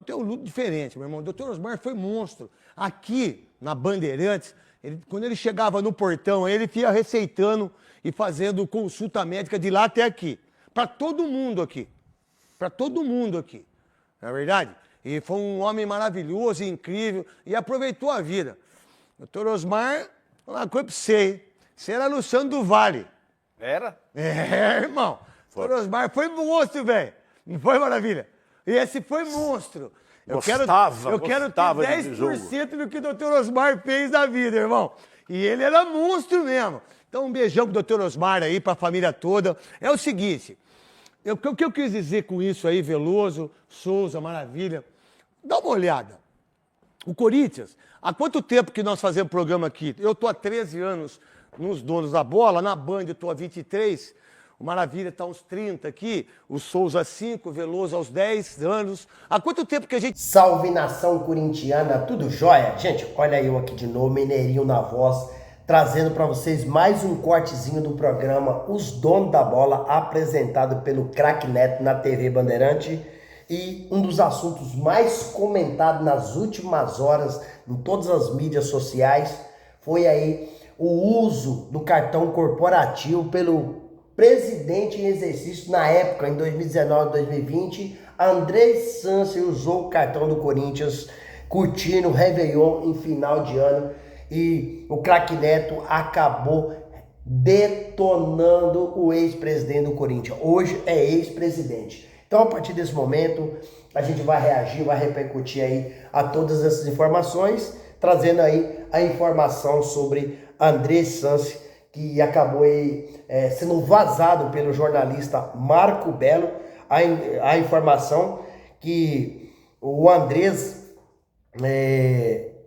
Tem um luto diferente, meu irmão. O doutor Osmar foi monstro. Aqui, na Bandeirantes, quando ele chegava no portão, ele ia receitando e fazendo consulta médica de lá até aqui. Para todo mundo aqui. Para todo mundo aqui. Não é verdade? E foi um homem maravilhoso e incrível e aproveitou a vida. Doutor Osmar, uma coisa pra você, hein? Você era Luciano do Vale. Era? É, irmão. Doutor Osmar foi monstro, velho. Não foi maravilha? Esse foi monstro. Eu quero ter 10% do que o doutor Osmar fez na vida, irmão. E ele era monstro mesmo. Então, um beijão pro doutor Osmar aí, pra família toda. É o seguinte, o que eu quis dizer com isso aí, Veloso, Souza, Maravilha, dá uma olhada. O Corinthians, há quanto tempo que nós fazemos programa aqui? Eu tô há 13 anos nos Donos da Bola, na Band eu tô há 23, o Maravilha está uns 30 aqui, o Souza 5, o Veloso aos 10 anos. Há quanto tempo que a gente... Salve nação corintiana, tudo jóia? Gente, olha eu aqui de novo, Mineirinho na voz, trazendo para vocês mais um cortezinho do programa Os Donos da Bola, apresentado pelo Craque Neto na TV Bandeirante. E um dos assuntos mais comentados nas últimas horas em todas as mídias sociais foi aí o uso do cartão corporativo pelo presidente em exercício na época, em 2019, 2020, André Sanches usou o cartão do Corinthians curtindo o Réveillon em final de ano e o Craque Neto acabou detonando o ex-presidente do Corinthians. Hoje é ex-presidente. Então, a partir desse momento, a gente vai reagir, vai repercutir aí a todas essas informações, trazendo aí a informação sobre André Sanches, que acabou aí, sendo vazado pelo jornalista Marco Belo, a informação que o Andrés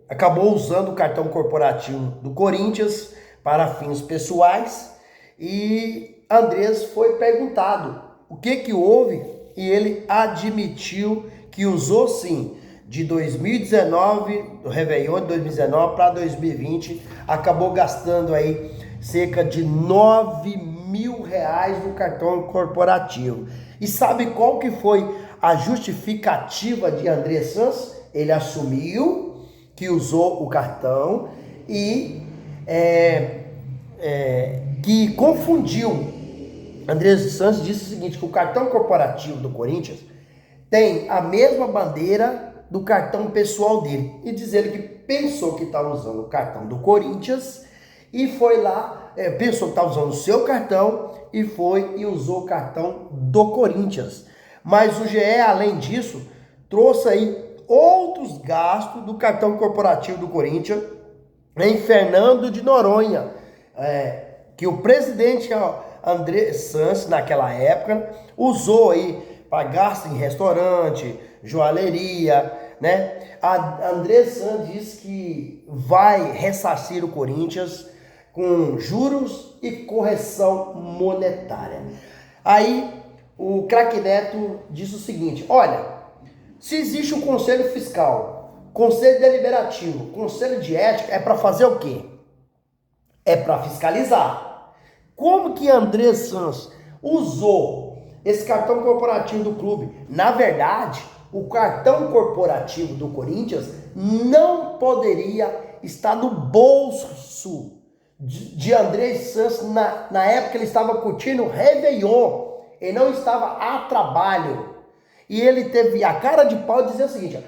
acabou usando o cartão corporativo do Corinthians para fins pessoais e Andrés foi perguntado o que houve e ele admitiu que usou sim, de 2019, do Réveillon de 2019 para 2020, acabou gastando aí cerca de R$9.000 no cartão corporativo. E sabe qual que foi a justificativa de André Sanches? Ele assumiu que usou o cartão e que confundiu. André Sanches disse o seguinte, que o cartão corporativo do Corinthians tem a mesma bandeira do cartão pessoal dele. E diz ele que pensou que estava usando o cartão do Corinthians e foi lá, pensou que estava usando o seu cartão e foi e usou o cartão do Corinthians. Mas o GE, além disso, trouxe aí outros gastos do cartão corporativo do Corinthians em Fernando de Noronha, que o presidente André Sanches, naquela época, usou aí para gasto em restaurante, joalheria, né? A André Sanches diz que vai ressarcir o Corinthians com juros e correção monetária. Aí o Craque Neto diz o seguinte, olha, se existe um conselho fiscal, conselho deliberativo, conselho de ética, é para fazer o quê? É para fiscalizar. Como que André Sanches usou esse cartão corporativo do clube? Na verdade, o cartão corporativo do Corinthians não poderia estar no bolso de André Sanches na época ele estava curtindo Réveillon. Ele não estava a trabalho. E ele teve a cara de pau de dizer o seguinte,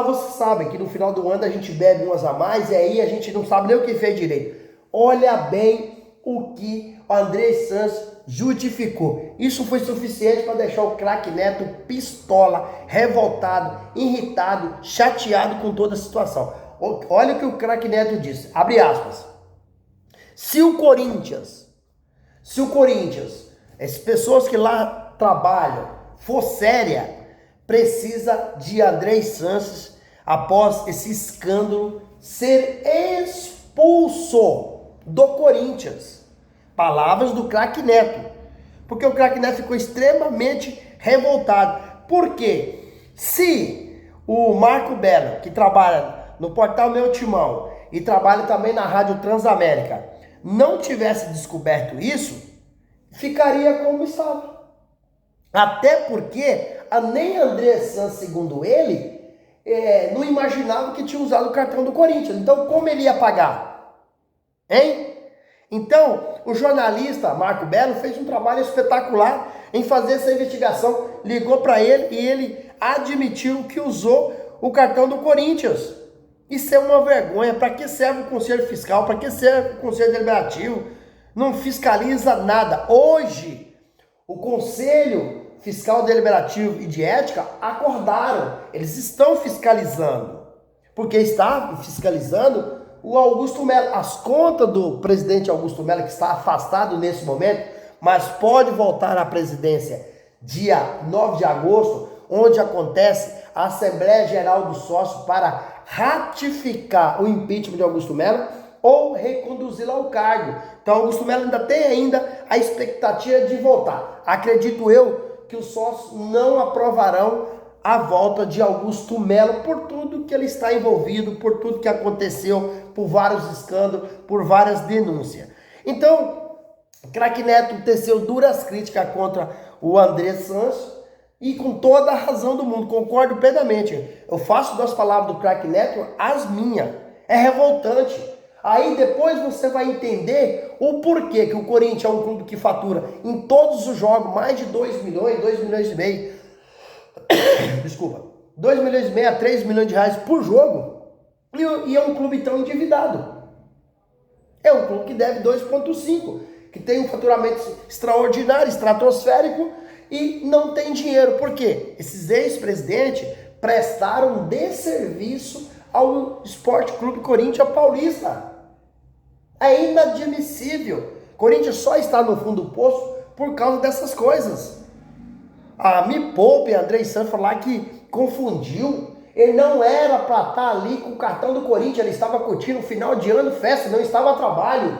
você sabe que no final do ano a gente bebe umas a mais e aí a gente não sabe nem o que fez direito. Olha bem o que o André Sanches justificou. Isso foi suficiente para deixar o Craque Neto pistola, revoltado, irritado, chateado com toda a situação. Olha o que o Craque Neto disse, abre aspas. Se o Corinthians, as pessoas que lá trabalham, for séria, precisa de André Sanches, após esse escândalo, ser expulso do Corinthians. Palavras do Craque Neto. Porque o Craque Neto ficou extremamente revoltado. Por quê? Se o Marco Belo, que trabalha no portal Meu Timão e trabalha também na Rádio Transamérica, não tivesse descoberto isso, ficaria como estava. Até porque nem André Sanches, segundo ele, não imaginava que tinha usado o cartão do Corinthians. Então, como ele ia pagar? Hein? Então, o jornalista Marco Belo fez um trabalho espetacular em fazer essa investigação. Ligou para ele e ele admitiu que usou o cartão do Corinthians. Isso é uma vergonha. Para que serve o Conselho Fiscal? Para que serve o Conselho Deliberativo? Não fiscaliza nada. Hoje, o Conselho Fiscal Deliberativo e de Ética acordaram. Eles estão fiscalizando. Porque está fiscalizando o Augusto Melo. As contas do presidente Augusto Melo, que está afastado nesse momento, mas pode voltar à presidência dia 9 de agosto, onde acontece a Assembleia Geral do Sócio para ratificar o impeachment de Augusto Melo ou reconduzi-lo ao cargo. Então, Augusto Melo ainda tem a expectativa de voltar. Acredito eu que os sócios não aprovarão a volta de Augusto Melo por tudo que ele está envolvido, por tudo que aconteceu, por vários escândalos, por várias denúncias. Então, Craque Neto teceu duras críticas contra o André Sanches e com toda a razão do mundo, concordo plenamente. Eu faço das palavras do Craque Neto as minhas. É revoltante. Aí depois você vai entender o porquê que o Corinthians é um clube que fatura em todos os jogos mais de 2 milhões, 2 milhões e meio. Desculpa. 2 milhões e meio a 3 milhões de reais por jogo. E é um clube tão endividado. É um clube que deve 2,5, que tem um faturamento extraordinário, estratosférico, e não tem dinheiro. Por quê? Esses ex-presidentes prestaram desserviço ao Esporte Clube Corinthians Paulista. É inadmissível. Corinthians só está no fundo do poço por causa dessas coisas. Me poupe, André Santos falar que confundiu. Ele não era para estar ali com o cartão do Corinthians, ele estava curtindo o final de ano, festa, não estava a trabalho.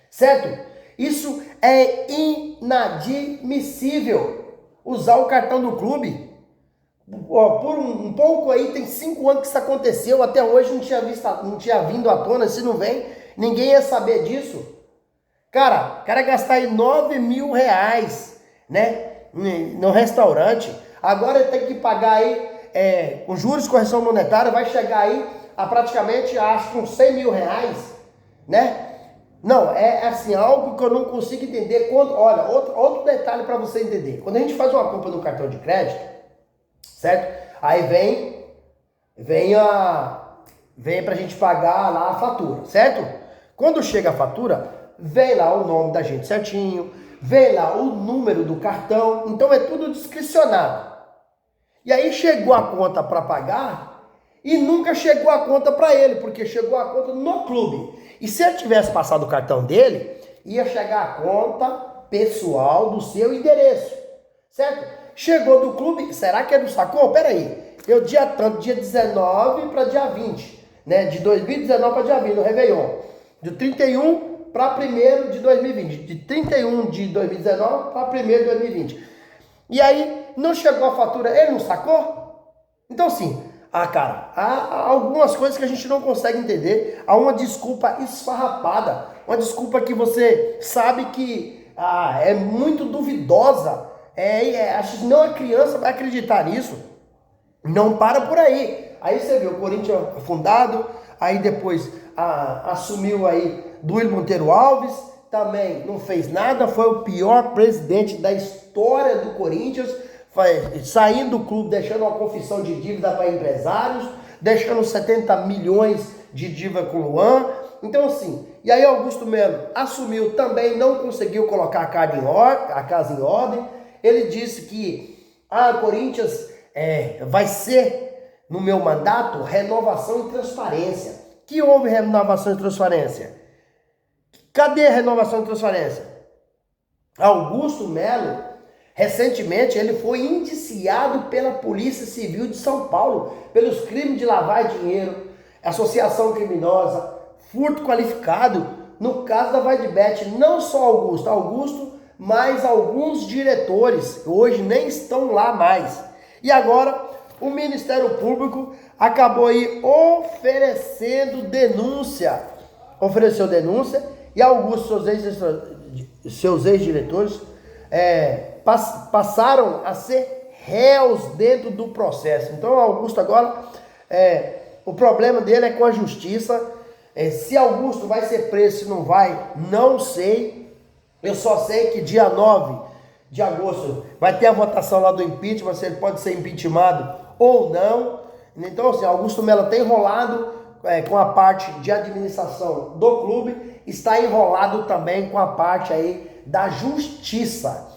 Certo? Isso é inadmissível. Usar o cartão do clube. Por um pouco aí, tem 5 anos que isso aconteceu, até hoje não tinha vindo à tona, se não vem, ninguém ia saber disso. Cara, o cara gastar aí 9 mil reais, né, no restaurante, agora ele tem que pagar aí, com juros de correção monetária, vai chegar aí a praticamente, acho que uns 100 mil reais, né? Não, é assim, algo que eu não consigo entender. Olha, outro detalhe para você entender. Quando a gente faz uma compra no cartão de crédito, certo? Aí vem pra gente pagar lá a fatura, certo? Quando chega a fatura, vem lá o nome da gente certinho, vem lá o número do cartão, então é tudo discricionado. E aí chegou a conta para pagar e nunca chegou a conta para ele, porque chegou a conta no clube. E se ele tivesse passado o cartão dele, ia chegar a conta pessoal do seu endereço, certo? Chegou do clube, será que ele não sacou? Peraí, eu dia 19 para dia 20, né? De 2019 para dia 20, no Réveillon. De 31 para 1º de 2020. De 31 de 2019 para 1º de 2020. E aí, não chegou a fatura, ele não sacou? Então, sim, cara, há algumas coisas que a gente não consegue entender. Há uma desculpa esfarrapada, uma desculpa que você sabe que é muito duvidosa. Acho que não a criança vai acreditar nisso. Não para por aí. Aí você vê o Corinthians fundado, aí depois assumiu aí Duílio Monteiro Alves, também não fez nada, foi o pior presidente da história do Corinthians, saindo do clube, deixando uma confissão de dívida para empresários, deixando 70 milhões de dívida com o Luan. Então assim, e aí Augusto Melo assumiu, também não conseguiu colocar a casa em ordem. Ele disse que Corinthians vai ser, no meu mandato, renovação e transparência. Que houve renovação e transparência? Cadê a renovação e transparência? Augusto Melo, recentemente, ele foi indiciado pela Polícia Civil de São Paulo pelos crimes de lavar dinheiro, associação criminosa, furto qualificado, no caso da Vaidbet. Não só Augusto, mas alguns diretores, hoje nem estão lá mais. E agora, o Ministério Público acabou aí ofereceu denúncia, e Augusto, seus ex-diretores, passaram a ser réus dentro do processo. Então, Augusto agora, o problema dele é com a justiça. Se Augusto vai ser preso, se não vai, não sei. Eu só sei que dia 9 de agosto vai ter a votação lá do impeachment, se ele pode ser impeachmentado ou não. Então, assim, Augusto Melo tem enrolado com a parte de administração do clube, está enrolado também com a parte aí da justiça.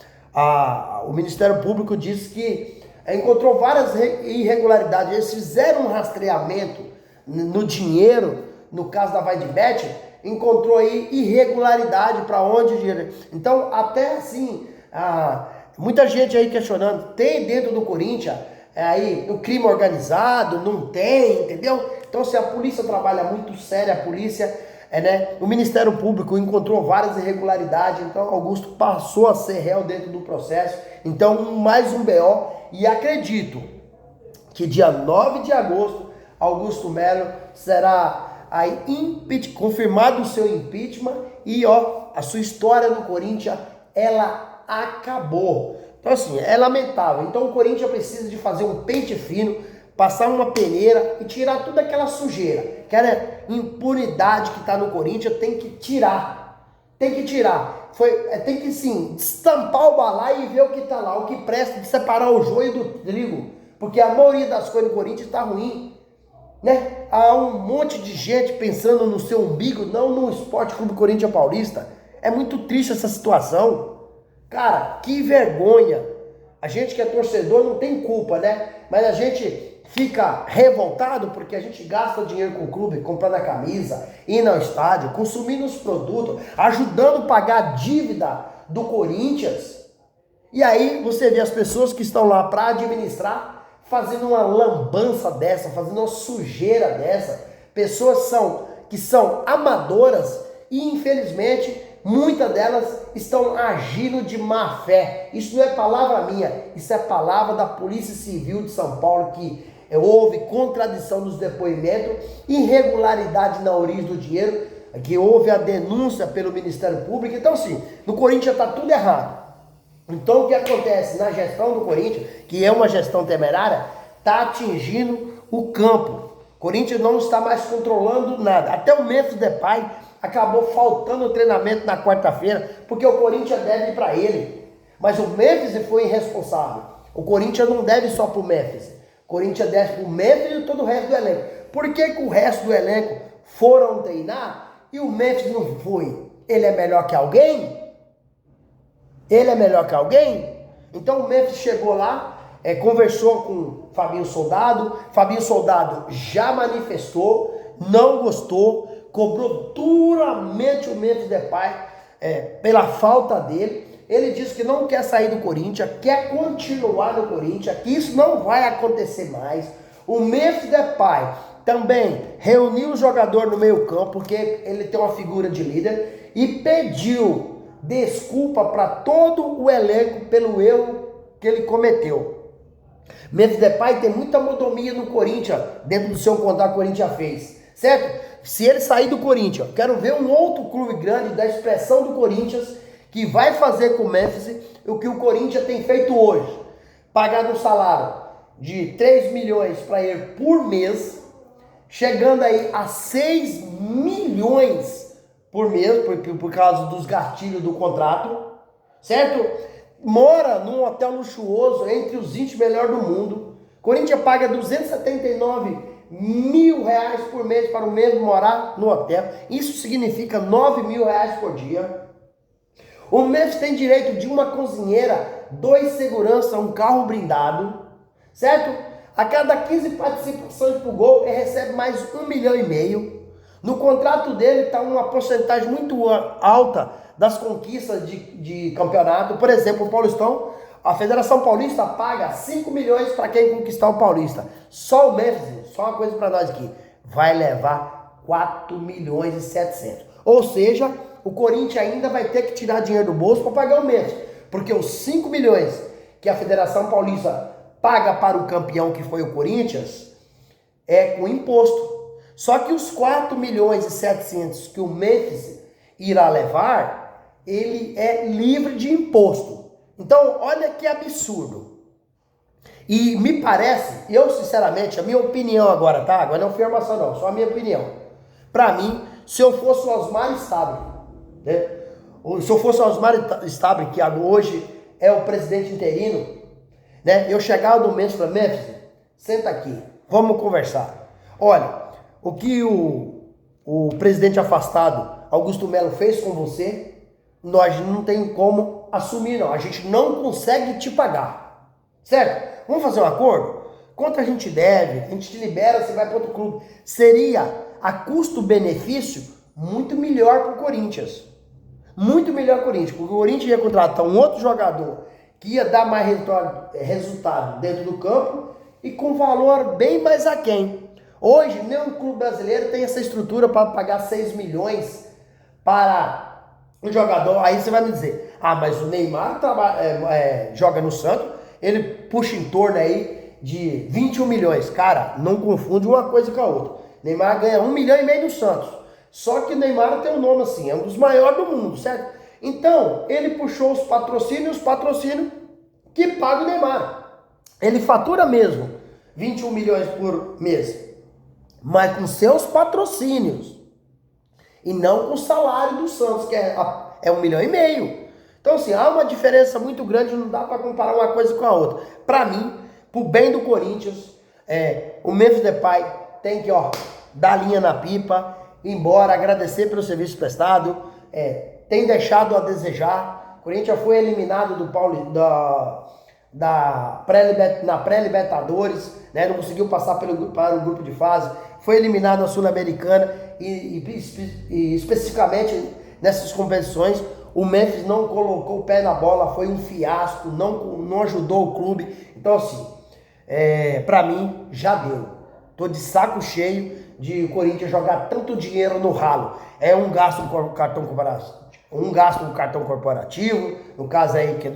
O Ministério Público disse que encontrou várias irregularidades. Eles fizeram um rastreamento no dinheiro, no caso da Vai de Bet, encontrou aí irregularidade para onde o dinheiro. Então, até assim, muita gente aí questionando, tem dentro do Corinthians aí o crime organizado? Não tem, entendeu? Então, se a polícia trabalha muito séria, a polícia, o Ministério Público encontrou várias irregularidades, então Augusto passou a ser réu dentro do processo. Então, mais um BO, e acredito que dia 9 de agosto, Augusto Melo será aí confirmado o seu impeachment e a sua história no Corinthians, ela acabou. Então assim, é lamentável. Então o Corinthians precisa de fazer um pente fino, passar uma peneira e tirar toda aquela sujeira. Aquela impunidade que está no Corinthians tem que tirar. Tem que tirar. Tem que sim, destampar o balaio e ver o que está lá, o que presta, de separar o joio do trigo. Porque a maioria das coisas no Corinthians está ruim. Há um monte de gente pensando no seu umbigo, não no Esporte Clube Corinthians Paulista. É muito triste essa situação. Cara, que vergonha. A gente que é torcedor não tem culpa, Mas a gente fica revoltado porque a gente gasta dinheiro com o clube, comprando a camisa, indo ao estádio, consumindo os produtos, ajudando a pagar a dívida do Corinthians. E aí você vê as pessoas que estão lá para administrar fazendo uma lambança dessa, fazendo uma sujeira dessa. Pessoas que são amadoras e, infelizmente, muitas delas estão agindo de má fé. Isso não é palavra minha, isso é palavra da Polícia Civil de São Paulo, que houve contradição dos depoimentos, irregularidade na origem do dinheiro, que houve a denúncia pelo Ministério Público. Então, sim, no Corinthians está tudo errado. Então o que acontece na gestão do Corinthians, que é uma gestão temerária, está atingindo o campo. O Corinthians não está mais controlando nada. Até o Memphis Depay acabou faltando o treinamento na quarta-feira, porque o Corinthians deve para ele. Mas o Memphis foi irresponsável. O Corinthians não deve só para o Memphis. O Corinthians deve para o Memphis e todo o resto do elenco. Por que o resto do elenco foram treinar e o Memphis não foi? Ele é melhor que alguém? Ele é melhor que alguém? Então o Memphis chegou lá, conversou com o Fabinho Soldado. Fabinho Soldado já manifestou, não gostou, cobrou duramente o Memphis Depay pela falta dele. Ele disse que não quer sair do Corinthians, quer continuar no Corinthians, que isso não vai acontecer mais. O Memphis Depay também reuniu o jogador no meio campo, porque ele tem uma figura de líder, e pediu desculpa para todo o elenco pelo erro que ele cometeu. Memphis Depay tem muita modomia no Corinthians, dentro do seu contrato que o Corinthians fez, certo? Se ele sair do Corinthians, quero ver um outro clube grande da expressão do Corinthians que vai fazer com o Memphis o que o Corinthians tem feito hoje. Pagar um salário de 3 milhões para ele por mês, chegando aí a 6 milhões por mês, por causa dos gatilhos do contrato, certo? Mora num hotel luxuoso, entre os 20 melhores do mundo. Corinthians paga 279 mil reais por mês para o mesmo morar no hotel. Isso significa 9 mil reais por dia. O Memphis tem direito de uma cozinheira, 2 seguranças, um carro blindado, certo? A cada 15 participações por gol, ele recebe mais 1,5 milhão. No contrato dele está uma porcentagem muito alta das conquistas de campeonato. Por exemplo, o Paulistão, a Federação Paulista paga 5 milhões para quem conquistar o Paulista. Só o Memphis, só uma coisa para nós aqui, vai levar 4 milhões e 700. Ou seja, o Corinthians ainda vai ter que tirar dinheiro do bolso para pagar o Memphis. Porque os 5 milhões que a Federação Paulista paga para o campeão que foi o Corinthians é com imposto. Só que os 4 milhões e 700 que o Memphis irá levar, ele é livre de imposto. Então, olha que absurdo. E me parece, eu sinceramente, a minha opinião agora, tá? Agora não é afirmação não, só a minha opinião. Pra mim, se eu fosse o Osmar Stabile, né? Se eu fosse o Osmar Stabile, que hoje é o presidente interino, né? Eu chegava no Memphis e falava, Memphis, senta aqui, vamos conversar. Olha, o que o presidente afastado, Augusto Melo, fez com você, nós não tem como assumir, não. A gente não consegue te pagar, certo? Vamos fazer um acordo? Quanto a gente deve, a gente te libera, você vai para outro clube. Seria a custo-benefício muito melhor para o Corinthians. Muito melhor para o Corinthians, porque o Corinthians ia contratar um outro jogador que ia dar mais resultado dentro do campo e com valor bem mais aquém. Hoje, nenhum clube brasileiro tem essa estrutura para pagar 6 milhões para um jogador. Aí você vai me dizer, mas o Neymar joga no Santos, ele puxa em torno aí de 21 milhões. Cara, não confunde uma coisa com a outra. Neymar ganha 1,5 milhão no Santos. Só que o Neymar tem um nome assim, é um dos maiores do mundo, certo? Então, ele puxou os patrocínios que pagam o Neymar. Ele fatura mesmo 21 milhões por mês, mas com seus patrocínios. E não com o salário do Santos, que é 1,5 milhão. Então, assim, há uma diferença muito grande, não dá para comparar uma coisa com a outra. Para mim, pro bem do Corinthians, o Memphis Depay tem que, dar linha na pipa, ir embora, agradecer pelo serviço prestado, tem deixado a desejar. O Corinthians foi eliminado na pré-Libertadores, né? Não conseguiu passar para o grupo de fase, foi eliminado na Sul-Americana e especificamente nessas competições o Memphis não colocou o pé na bola, foi um fiasco, não ajudou o clube. Então assim, para mim já deu. Tô de saco cheio de o Corinthians jogar tanto dinheiro no ralo. É um gasto no cartão corporativo, no caso aí que é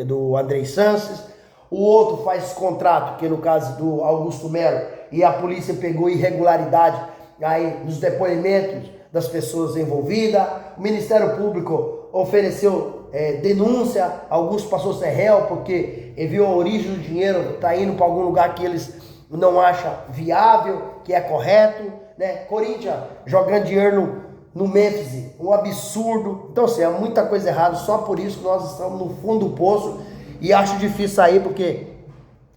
do Andrei Sanches. O outro faz contrato, que no caso do Augusto Melo, e a polícia pegou irregularidade aí nos depoimentos das pessoas envolvidas. O Ministério Público ofereceu denúncia, Augusto passou a ser réu porque ele viu a origem do dinheiro, tá indo para algum lugar que eles não acham viável, que é correto, né? Corinthians jogando dinheiro no Memphis, um absurdo. Então assim, é muita coisa errada, só por isso que nós estamos no fundo do poço e acho difícil sair, porque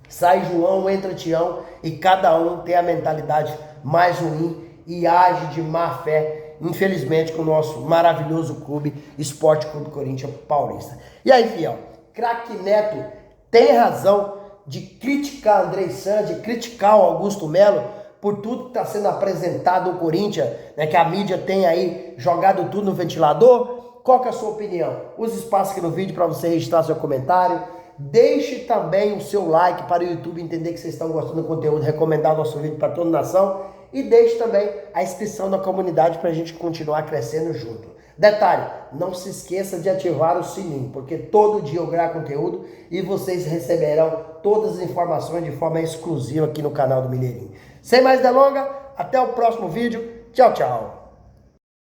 sai João, entra Tião e cada um tem a mentalidade mais ruim e age de má fé, infelizmente, com o nosso maravilhoso clube, Esporte Clube Corinthians Paulista. E aí, fiel, craque Neto tem razão de criticar Andrei Sanches, de criticar o Augusto Melo por tudo que está sendo apresentado ao Corinthians, né, que a mídia tem aí jogado tudo no ventilador. Qual que é a sua opinião? Use espaço aqui no vídeo para você registrar seu comentário. Deixe também o seu like para o YouTube entender que vocês estão gostando do conteúdo, recomendar o nosso vídeo para toda a nação. E deixe também a inscrição na comunidade para a gente continuar crescendo junto. Detalhe, não se esqueça de ativar o sininho, porque todo dia eu gravo conteúdo e vocês receberão todas as informações de forma exclusiva aqui no canal do Mineirinho. Sem mais delongas, até o próximo vídeo. Tchau, tchau.